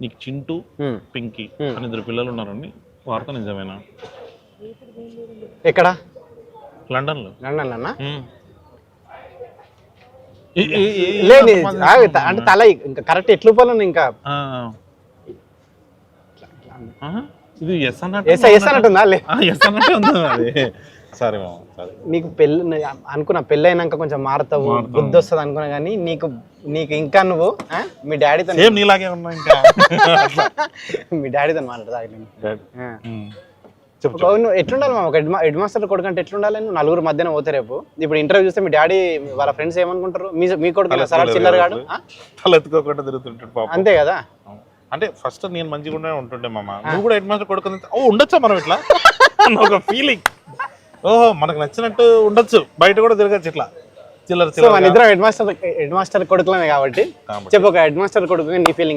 నీకు చింటూ పింకీ అని 2 పిల్లలు ఉన్నారని వార్త నిజమేనా? ఎక్కడ? లండన్లో. లండన్లోనా? లేదు అంటే తల ఇంకా కరెక్ట్ ఎట్లు పోలను ఇంకా ఇది ఎస్ అన్నట్టుందా? ఎస్ అన్నట్టే ఉంది అది. సరే నీకు పెళ్ళి అనుకున్నా, పెళ్ళి అయినాక కొంచెం మారుతావు, బుద్ధి వస్తుంది అనుకున్నా, కానీ నీకు ఇంకా నువ్వు మీ డాడీతో నీలాగే ఉన్నా ఇంకా మీ డాడీతో మాట్లాడతా. నువ్వు ఎట్లుండాలి మా ఒక హెడ్ మాస్టర్ కొడుకు అంటే ఎట్లుండాలి? నువ్వు నలుగురు మధ్యన పోతే రేపు ఇప్పుడు ఇంటర్వ్యూ చూస్తే మీ డాడీ వాళ్ళ ఫ్రెండ్స్ ఏమనుకుంటారు? మీ కొడుకు సరే చిల్లర గాడు తలెత్తుకోకుండా తిరుగుతుంటాడు అంతే కదా. అంటే ఫస్ట్ నేను మంచిగా ఉంటుండే మామ, నువ్వు కూడా హెడ్ మాస్టర్ కొడుకు ఉండొచ్చా మనం ఇట్లా ఒక ఫీలింగ్. ఓహో మనకు నచ్చినట్టు ఉండొచ్చు, బయట కూడా తిరగచ్చు ఇట్లా చిల్లర. మన ఇద్దరం హెడ్ మాస్టర్ కొడుకులమే కాబట్టి చెప్పు, ఒక హెడ్ మాస్టర్ కొడుకు నీ ఫీలింగ్